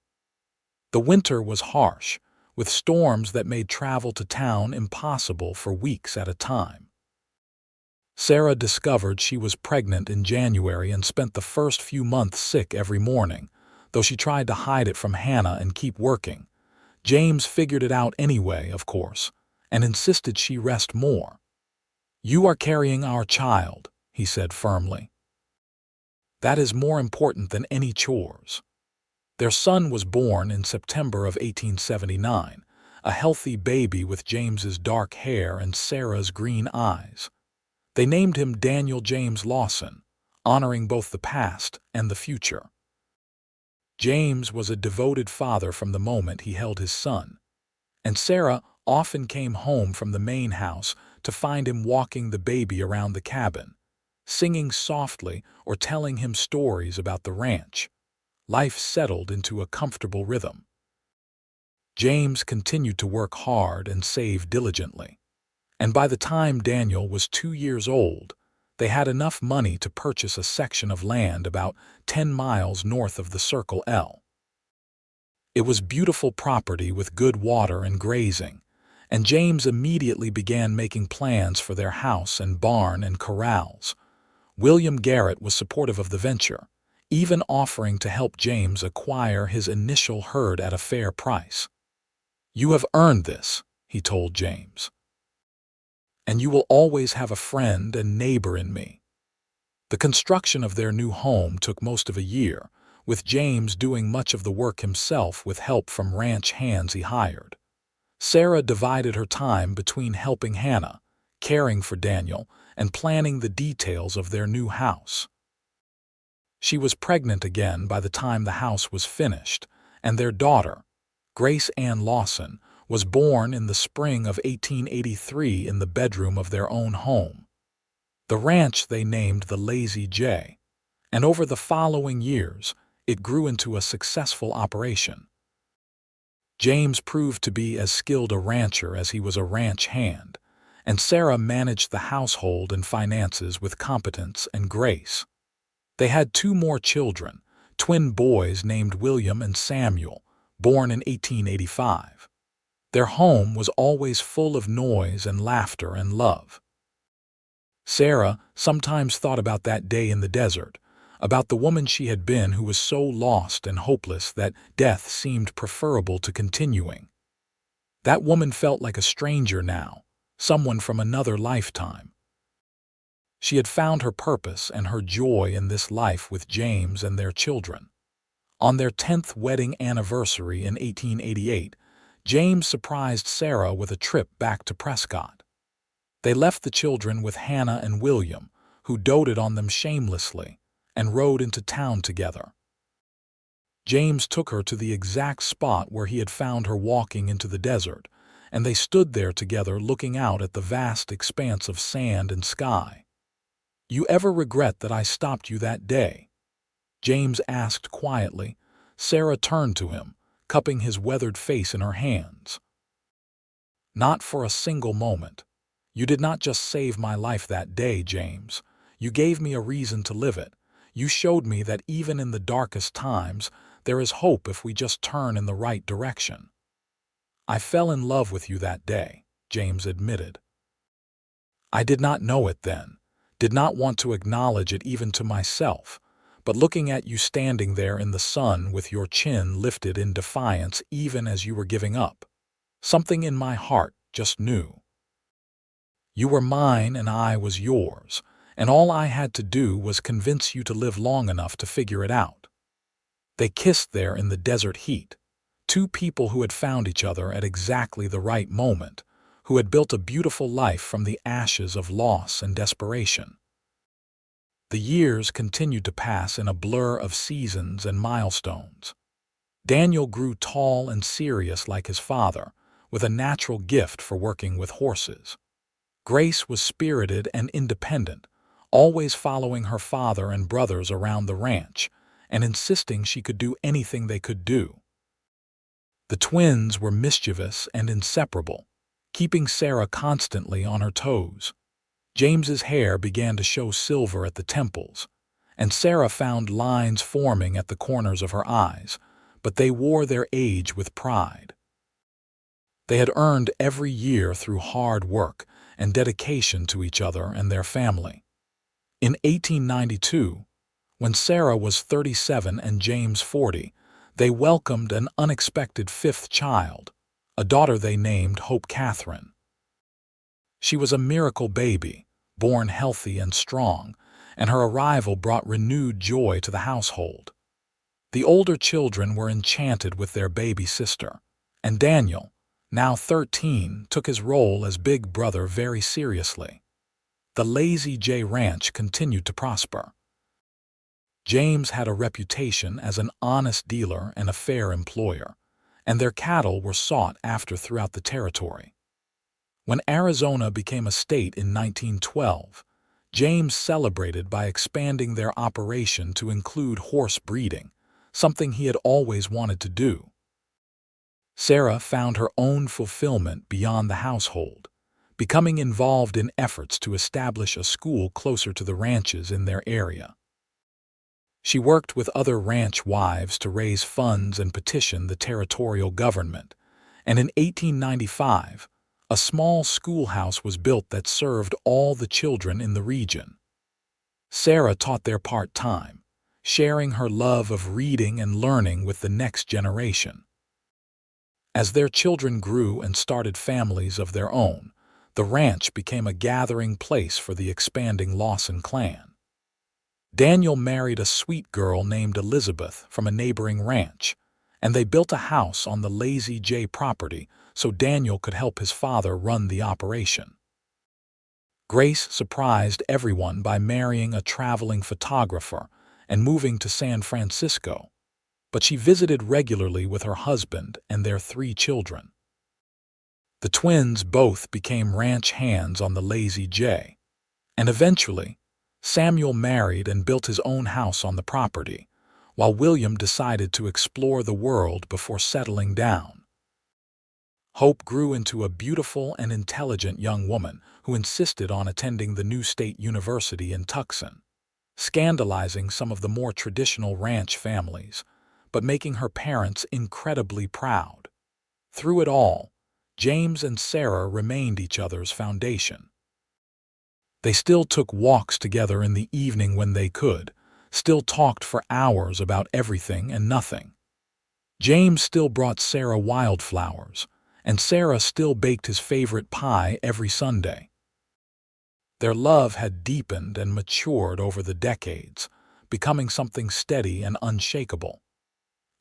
The winter was harsh, with storms that made travel to town impossible for weeks at a time. Sara discovered she was pregnant in January and spent the first few months sick every morning, though she tried to hide it from Hannah and keep working. James figured it out anyway, of course, and insisted she rest more. "You are carrying our child," he said firmly. "That is more important than any chores." Their son was born in September of 1879, a healthy baby with James's dark hair and Sara's green eyes. They named him Daniel James Lawson, honoring both the past and the future. James was a devoted father from the moment he held his son, and Sara often came home from the main house to find him walking the baby around the cabin, singing softly or telling him stories about the ranch. Life settled into a comfortable rhythm. James continued to work hard and save diligently, and by the time Daniel was 2 years old, they had enough money to purchase a section of land about 10 miles north of the Circle L. It was beautiful property with good water and grazing, and James immediately began making plans for their house and barn and corrals. William Garrett was supportive of the venture, even offering to help James acquire his initial herd at a fair price. "You have earned this," he told James, "and you will always have a friend and neighbor in me." The construction of their new home took most of a year, with James doing much of the work himself with help from ranch hands he hired. Sara divided her time between helping Hannah, caring for Daniel, and planning the details of their new house. She was pregnant again by the time the house was finished, and their daughter, Grace Ann Lawson, was born in the spring of 1883 in the bedroom of their own home. The ranch they named the Lazy J, and over the following years, it grew into a successful operation. James proved to be as skilled a rancher as he was a ranch hand, and Sara managed the household and finances with competence and grace. They had 2 more children, twin boys named William and Samuel, born in 1885. Their home was always full of noise and laughter and love. Sara sometimes thought about that day in the desert, about the woman she had been who was so lost and hopeless that death seemed preferable to continuing. That woman felt like a stranger now, someone from another lifetime. She had found her purpose and her joy in this life with James and their children. On their 10th wedding anniversary in 1888, James surprised Sara with a trip back to Prescott. They left the children with Hannah and William, who doted on them shamelessly, and rode into town together. James took her to the exact spot where he had found her walking into the desert, and they stood there together looking out at the vast expanse of sand and sky. "You ever regret that I stopped you that day?" James asked quietly. Sara turned to him, cupping his weathered face in her hands. "Not for a single moment. You did not just save my life that day, James. You gave me a reason to live it. You showed me that even in the darkest times, there is hope if we just turn in the right direction." "I fell in love with you that day," James admitted. "I did not know it then, did not want to acknowledge it even to myself. But looking at you standing there in the sun with your chin lifted in defiance even as you were giving up, something in my heart just knew. You were mine and I was yours, and all I had to do was convince you to live long enough to figure it out." They kissed there in the desert heat, two people who had found each other at exactly the right moment, who had built a beautiful life from the ashes of loss and desperation. The years continued to pass in a blur of seasons and milestones. Daniel grew tall and serious like his father, with a natural gift for working with horses. Grace was spirited and independent, always following her father and brothers around the ranch, and insisting she could do anything they could do. The twins were mischievous and inseparable, keeping Sara constantly on her toes. James's hair began to show silver at the temples, and Sara found lines forming at the corners of her eyes, but they wore their age with pride. They had earned every year through hard work and dedication to each other and their family. In 1892, when Sara was 37 and James 40, they welcomed an unexpected fifth child, a daughter they named Hope Catherine. She was a miracle baby, born healthy and strong, and her arrival brought renewed joy to the household. The older children were enchanted with their baby sister, and Daniel, now 13, took his role as big brother very seriously. The Lazy J Ranch continued to prosper. James had a reputation as an honest dealer and a fair employer, and their cattle were sought after throughout the territory. When Arizona became a state in 1912, James celebrated by expanding their operation to include horse breeding, something he had always wanted to do. Sara found her own fulfillment beyond the household, becoming involved in efforts to establish a school closer to the ranches in their area. She worked with other ranch wives to raise funds and petition the territorial government, and in 1895, a small schoolhouse was built that served all the children in the region. Sara taught there part-time, sharing her love of reading and learning with the next generation. As their children grew and started families of their own, the ranch became a gathering place for the expanding Lawson clan. Daniel married a sweet girl named Elizabeth from a neighboring ranch, and they built a house on the Lazy J property so Daniel could help his father run the operation. Grace surprised everyone by marrying a traveling photographer and moving to San Francisco, but she visited regularly with her husband and their 3 children. The twins both became ranch hands on the Lazy J, and eventually, Samuel married and built his own house on the property, while William decided to explore the world before settling down. Hope grew into a beautiful and intelligent young woman who insisted on attending the new state university in Tucson, scandalizing some of the more traditional ranch families, but making her parents incredibly proud. Through it all, James and Sara remained each other's foundation. They still took walks together in the evening when they could, still talked for hours about everything and nothing. James still brought Sara wildflowers, and Sara still baked his favorite pie every Sunday. Their love had deepened and matured over the decades, becoming something steady and unshakable.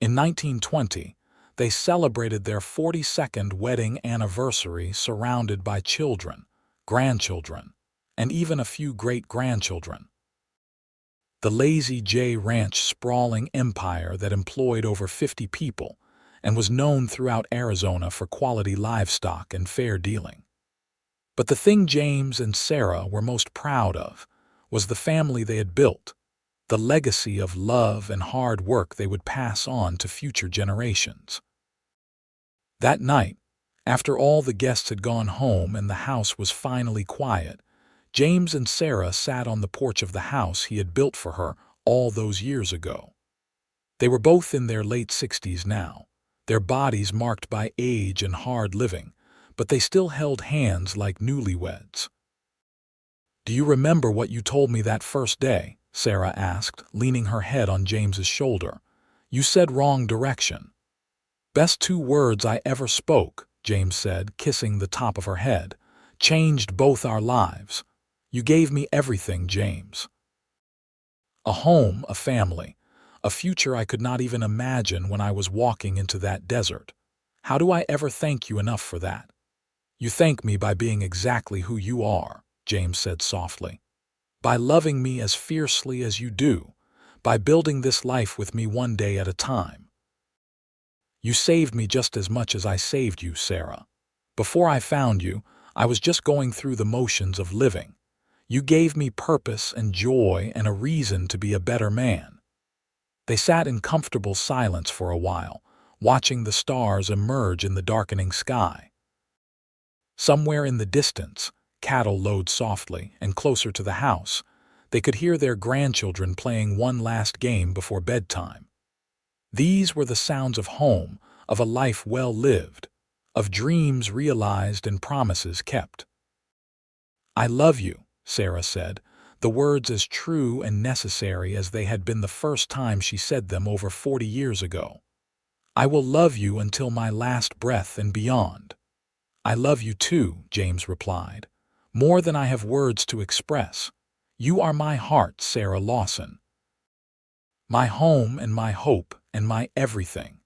In 1920, they celebrated their 42nd wedding anniversary surrounded by children, grandchildren, and even a few great-grandchildren. The Lazy J Ranch sprawling empire that employed over 50 people and was known throughout Arizona for quality livestock and fair dealing. But the thing James and Sara were most proud of was the family they had built, the legacy of love and hard work they would pass on to future generations. That night, after all the guests had gone home and the house was finally quiet, James and Sara sat on the porch of the house he had built for her all those years ago. They were both in their late 60s now, their bodies marked by age and hard living, but they still held hands like newlyweds. "Do you remember what you told me that first day?" Sara asked, leaning her head on James's shoulder. "You said wrong direction." "Best 2 words I ever spoke," James said, kissing the top of her head. "Changed both our lives. You gave me everything, James. A home, a family, a future I could not even imagine when I was walking into that desert. How do I ever thank you enough for that?" "You thank me by being exactly who you are," James said softly. "By loving me as fiercely as you do, by building this life with me one day at a time. You saved me just as much as I saved you, Sara. Before I found you, I was just going through the motions of living. You gave me purpose and joy and a reason to be a better man." They sat in comfortable silence for a while, watching the stars emerge in the darkening sky. Somewhere in the distance, cattle lowed softly, and closer to the house, they could hear their grandchildren playing one last game before bedtime. These were the sounds of home, of a life well lived, of dreams realized and promises kept. "I love you," Sara said, the words as true and necessary as they had been the first time she said them over 40 years ago. "I will love you until my last breath and beyond." "I love you too," James replied, "more than I have words to express. You are my heart, Sara Lawson. My home and my hope and my everything."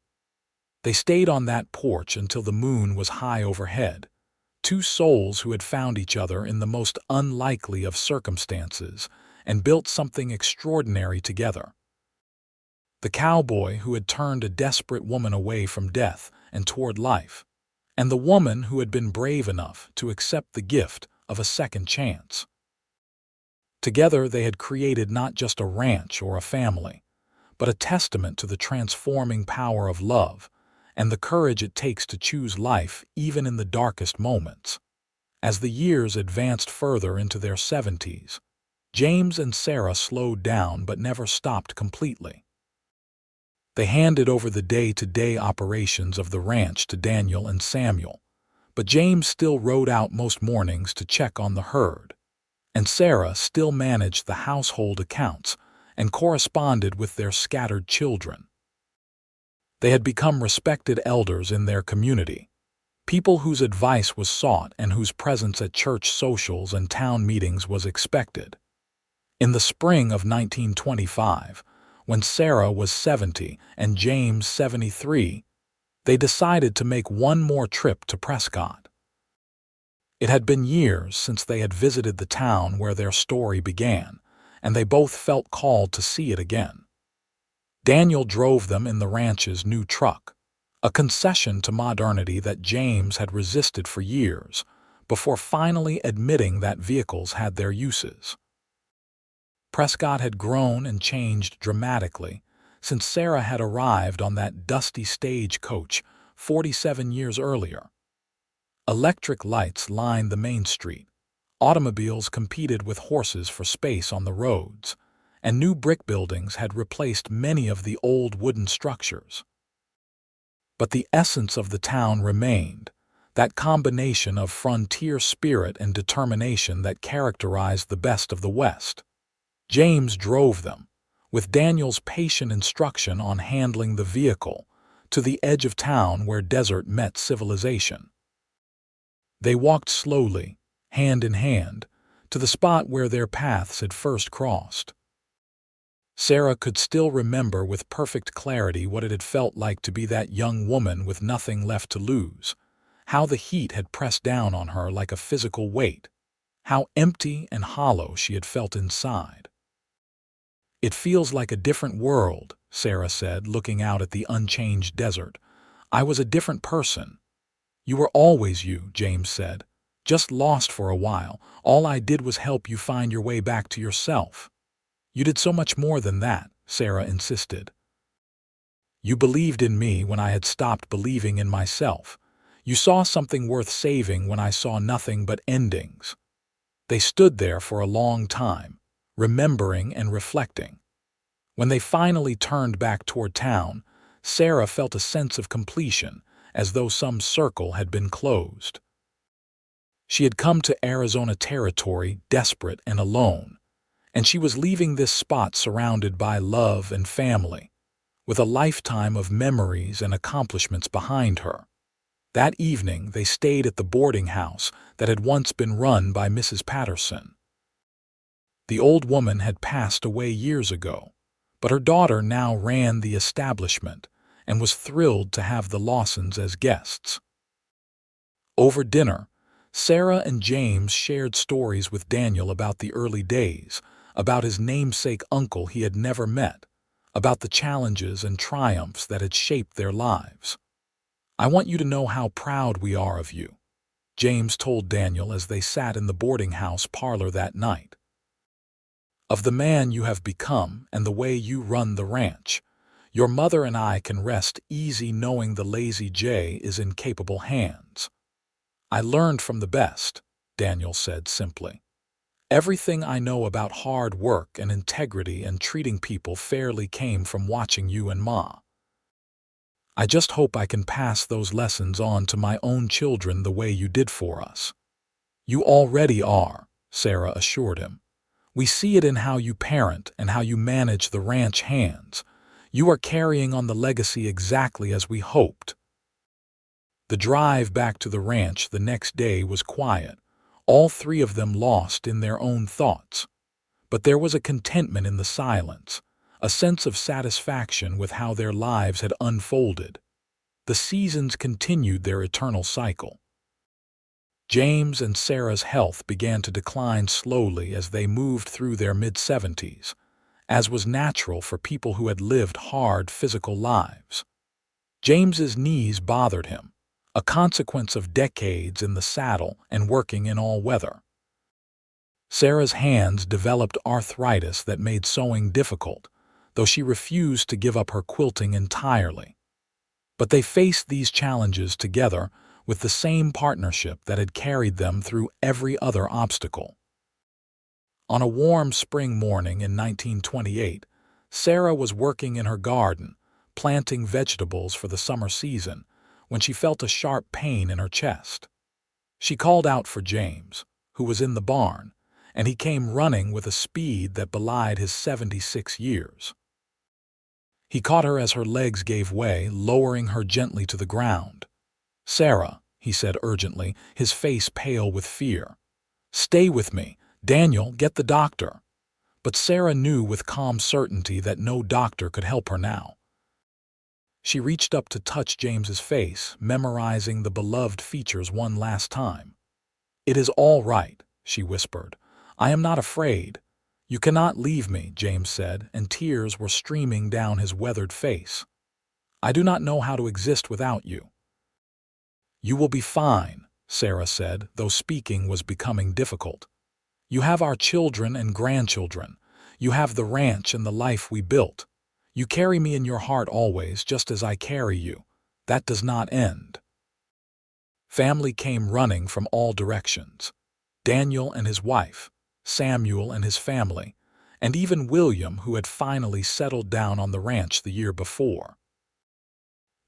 They stayed on that porch until the moon was high overhead, 2 souls who had found each other in the most unlikely of circumstances and built something extraordinary together. The cowboy who had turned a desperate woman away from death and toward life, and the woman who had been brave enough to accept the gift of a second chance. Together they had created not just a ranch or a family, but a testament to the transforming power of love and the courage it takes to choose life even in the darkest moments. As the years advanced further into their 70s, James and Sara slowed down but never stopped completely. They handed over the day-to-day operations of the ranch to Daniel and Samuel, but James still rode out most mornings to check on the herd, and Sara still managed the household accounts and corresponded with their scattered children. They had become respected elders in their community, people whose advice was sought and whose presence at church socials and town meetings was expected. In the spring of 1925, when Sara was 70 and James 73, they decided to make one more trip to Prescott. It had been years since they had visited the town where their story began, and they both felt called to see it again. Daniel drove them in the ranch's new truck, a concession to modernity that James had resisted for years, before finally admitting that vehicles had their uses. Prescott had grown and changed dramatically since Sara had arrived on that dusty stagecoach 47 years earlier. Electric lights lined the main street, automobiles competed with horses for space on the roads, and new brick buildings had replaced many of the old wooden structures. But the essence of the town remained, that combination of frontier spirit and determination that characterized the best of the West. James drove them, with Daniel's patient instruction on handling the vehicle, to the edge of town where desert met civilization. They walked slowly, hand in hand, to the spot where their paths had first crossed. Sara could still remember with perfect clarity what it had felt like to be that young woman with nothing left to lose, how the heat had pressed down on her like a physical weight, how empty and hollow she had felt inside. "It feels like a different world," Sara said, looking out at the unchanged desert. "I was a different person." "You were always you," James said. "Just lost for a while. All I did was help you find your way back to yourself." "You did so much more than that," Sara insisted. "You believed in me when I had stopped believing in myself. You saw something worth saving when I saw nothing but endings." They stood there for a long time, remembering and reflecting. When they finally turned back toward town, Sara felt a sense of completion, as though some circle had been closed. She had come to Arizona territory desperate and alone, and she was leaving this spot surrounded by love and family, with a lifetime of memories and accomplishments behind her. That evening they stayed at the boarding house that had once been run by Mrs. Patterson. The old woman had passed away years ago, but her daughter now ran the establishment and was thrilled to have the Lawsons as guests. Over dinner, Sara and James shared stories with Daniel about the early days, about his namesake uncle he had never met, about the challenges and triumphs that had shaped their lives. "I want you to know how proud we are of you," James told Daniel as they sat in the boarding house parlor that night. "Of the man you have become and the way you run the ranch. Your mother and I can rest easy knowing the Lazy J is in capable hands." "I learned from the best," Daniel said simply. "Everything I know about hard work and integrity and treating people fairly came from watching you and Ma. I just hope I can pass those lessons on to my own children the way you did for us." "You already are," Sara assured him. "We see it in how you parent and how you manage the ranch hands. You are carrying on the legacy exactly as we hoped." The drive back to the ranch the next day was quiet, all three of them lost in their own thoughts. But there was a contentment in the silence, a sense of satisfaction with how their lives had unfolded. The seasons continued their eternal cycle. James and Sara's health began to decline slowly as they moved through their mid-70s, as was natural for people who had lived hard physical lives. James's knees bothered him, a consequence of decades in the saddle and working in all weather. Sara's hands developed arthritis that made sewing difficult, though she refused to give up her quilting entirely. But they faced these challenges together with the same partnership that had carried them through every other obstacle. On a warm spring morning in 1928, Sara was working in her garden, planting vegetables for the summer season, when she felt a sharp pain in her chest. She called out for James, who was in the barn, and he came running with a speed that belied his 76 years. He caught her as her legs gave way, lowering her gently to the ground. "Sara," he said urgently, his face pale with fear. "Stay with me. Daniel, get the doctor." But Sara knew with calm certainty that no doctor could help her now. She reached up to touch James's face, memorizing the beloved features one last time. "It is all right," she whispered. "I am not afraid." "You cannot leave me," James said, and tears were streaming down his weathered face. "I do not know how to exist without you." "You will be fine," Sara said, though speaking was becoming difficult. "You have our children and grandchildren. You have the ranch and the life we built. You carry me in your heart always, just as I carry you. That does not end." Family came running from all directions. Daniel and his wife, Samuel and his family, and even William, who had finally settled down on the ranch the year before.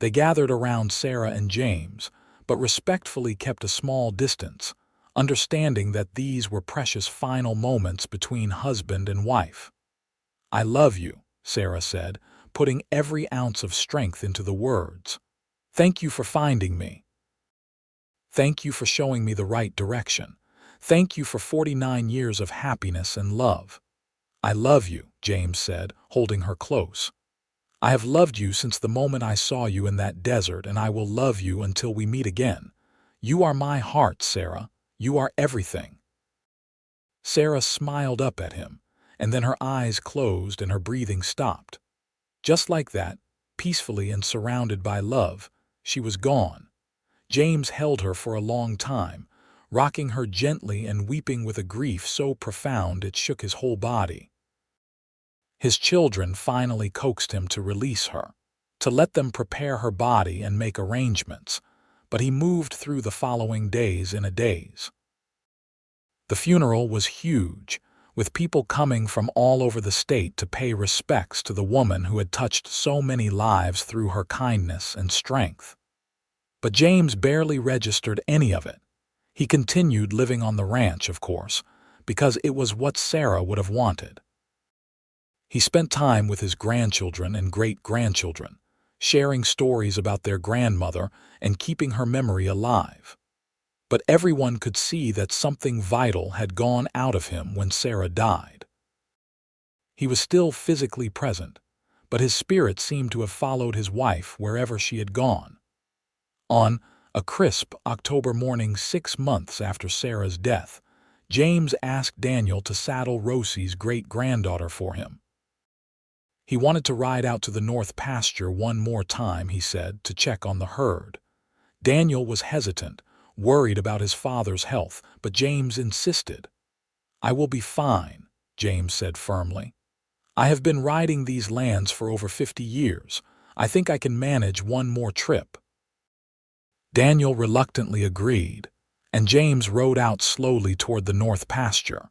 They gathered around Sara and James, but respectfully kept a small distance, understanding that these were precious final moments between husband and wife. "I love you," Sara said, putting every ounce of strength into the words. "Thank you for finding me. Thank you for showing me the right direction. Thank you for 49 years of happiness and love." "I love you," James said, holding her close. "I have loved you since the moment I saw you in that desert, and I will love you until we meet again. You are my heart, Sara. You are everything." Sara smiled up at him, and then her eyes closed and her breathing stopped. Just like that, peacefully and surrounded by love, she was gone. James held her for a long time, rocking her gently and weeping with a grief so profound it shook his whole body. His children finally coaxed him to release her, to let them prepare her body and make arrangements, but he moved through the following days in a daze. The funeral was huge, with people coming from all over the state to pay respects to the woman who had touched so many lives through her kindness and strength. But James barely registered any of it. He continued living on the ranch, of course, because it was what Sara would have wanted. He spent time with his grandchildren and great-grandchildren, sharing stories about their grandmother and keeping her memory alive. But everyone could see that something vital had gone out of him when Sara died. He was still physically present, but his spirit seemed to have followed his wife wherever she had gone. On a crisp October morning 6 months after Sara's death, James asked Daniel to saddle Rosie's great-granddaughter for him. He wanted to ride out to the north pasture one more time, he said, to check on the herd. Daniel was hesitant, worried about his father's health, but James insisted. "I will be fine," James said firmly. "I have been riding these lands for over 50 years. I think I can manage one more trip." Daniel reluctantly agreed, and James rode out slowly toward the north pasture.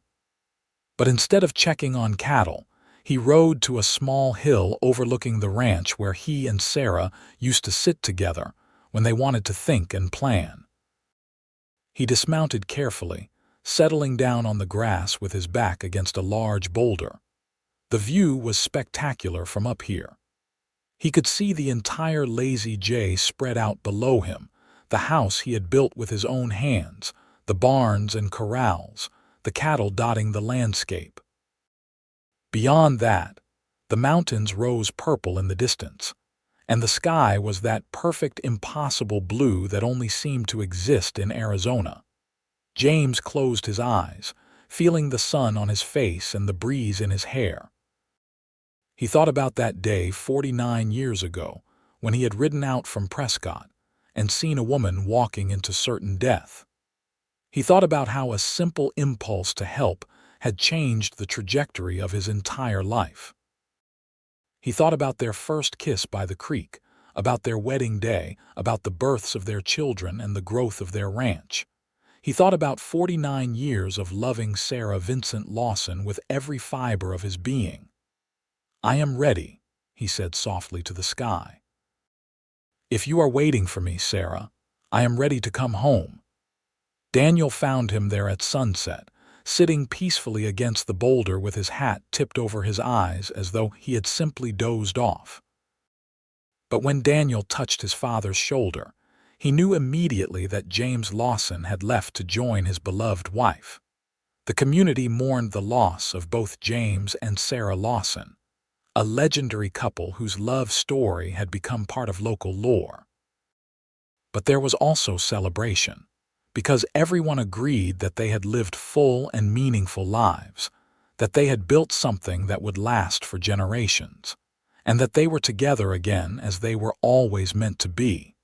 But instead of checking on cattle, he rode to a small hill overlooking the ranch where he and Sara used to sit together when they wanted to think and plan. He dismounted carefully, settling down on the grass with his back against a large boulder. The view was spectacular from up here. He could see the entire Lazy J spread out below him, the house he had built with his own hands, the barns and corrals, the cattle dotting the landscape. Beyond that, the mountains rose purple in the distance, and the sky was that perfect, impossible blue that only seemed to exist in Arizona. James closed his eyes, feeling the sun on his face and the breeze in his hair. He thought about that day 49 years ago when he had ridden out from Prescott and seen a woman walking into certain death. He thought about how a simple impulse to help had changed the trajectory of his entire life. He thought about their first kiss by the creek, about their wedding day, about the births of their children and the growth of their ranch. He thought about 49 years of loving Sara Vincent Lawson with every fiber of his being. "I am ready," he said softly to the sky. "If you are waiting for me, Sara, I am ready to come home." Daniel found him there at sunset, sitting peacefully against the boulder with his hat tipped over his eyes as though he had simply dozed off. But when Daniel touched his father's shoulder, he knew immediately that James Lawson had left to join his beloved wife. The community mourned the loss of both James and Sara Lawson, a legendary couple whose love story had become part of local lore. But there was also celebration, because everyone agreed that they had lived full and meaningful lives, that they had built something that would last for generations, and that they were together again as they were always meant to be.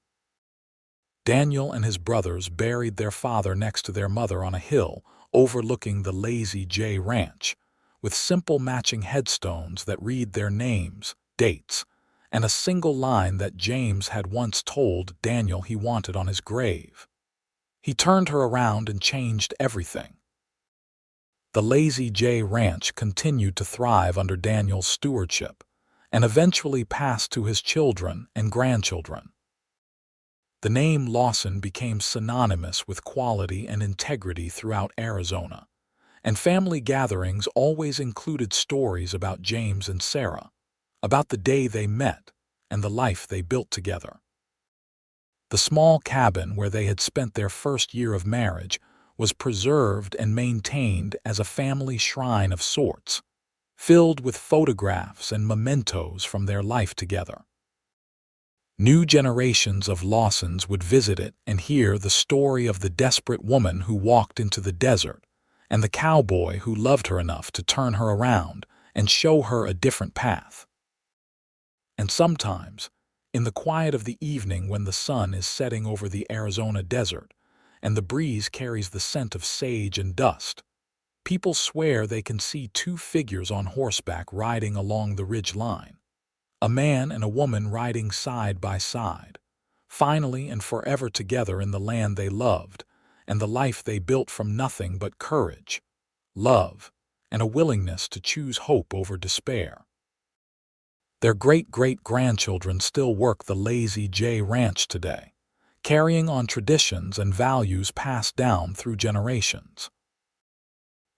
Daniel and his brothers buried their father next to their mother on a hill overlooking the Lazy J Ranch, with simple matching headstones that read their names, dates, and a single line that James had once told Daniel he wanted on his grave. He turned her around and changed everything. The Lazy J Ranch continued to thrive under Daniel's stewardship, and eventually passed to his children and grandchildren. The name Lawson became synonymous with quality and integrity throughout Arizona, and family gatherings always included stories about James and Sara. about the day they met and the life they built together. The small cabin where they had spent their first year of marriage was preserved and maintained as a family shrine of sorts, filled with photographs and mementos from their life together. New generations of Lawsons would visit it and hear the story of the desperate woman who walked into the desert and the cowboy who loved her enough to turn her around and show her a different path. And sometimes, in the quiet of the evening when the sun is setting over the Arizona desert and the breeze carries the scent of sage and dust, people swear they can see two figures on horseback riding along the ridge line. A man and a woman riding side by side, finally and forever together in the land they loved and the life they built from nothing but courage, love, and a willingness to choose hope over despair. Their great-great-grandchildren still work the Lazy J Ranch today, carrying on traditions and values passed down through generations.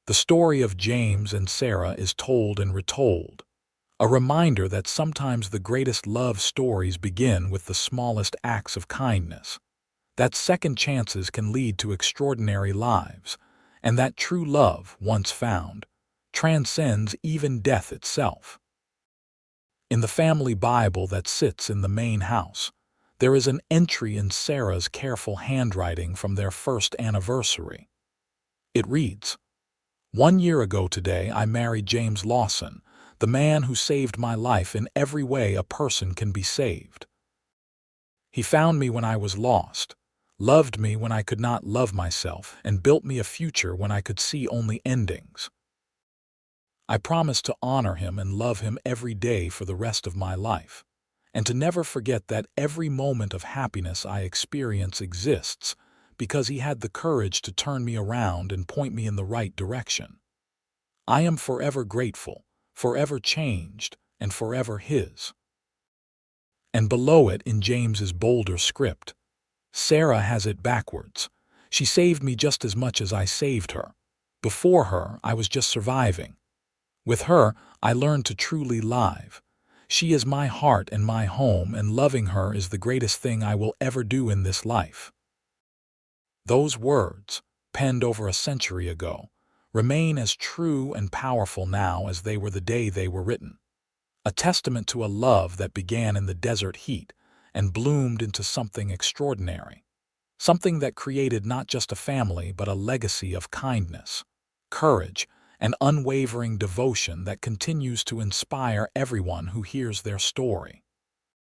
The story of James and Sara is told and retold, a reminder that sometimes the greatest love stories begin with the smallest acts of kindness, that second chances can lead to extraordinary lives, and that true love, once found, transcends even death itself. In the family Bible that sits in the main house, there is an entry in Sara's careful handwriting from their first anniversary. It reads, "1 year ago today I married James Lawson, the man who saved my life in every way a person can be saved. He found me when I was lost, loved me when I could not love myself, and built me a future when I could see only endings. I promise to honor him and love him every day for the rest of my life, and to never forget that every moment of happiness I experience exists because he had the courage to turn me around and point me in the right direction. I am forever grateful, forever changed, and forever his." And below it in James's bolder script, Sara has it backwards. "She saved me just as much as I saved her. Before her, I was just surviving. With her, I learned to truly live. She is my heart and my home, and loving her is the greatest thing I will ever do in this life." Those words, penned over a century ago, remain as true and powerful now as they were the day they were written. A testament to a love that began in the desert heat and bloomed into something extraordinary. Something that created not just a family but a legacy of kindness, courage, and unwavering devotion that continues to inspire everyone who hears their story.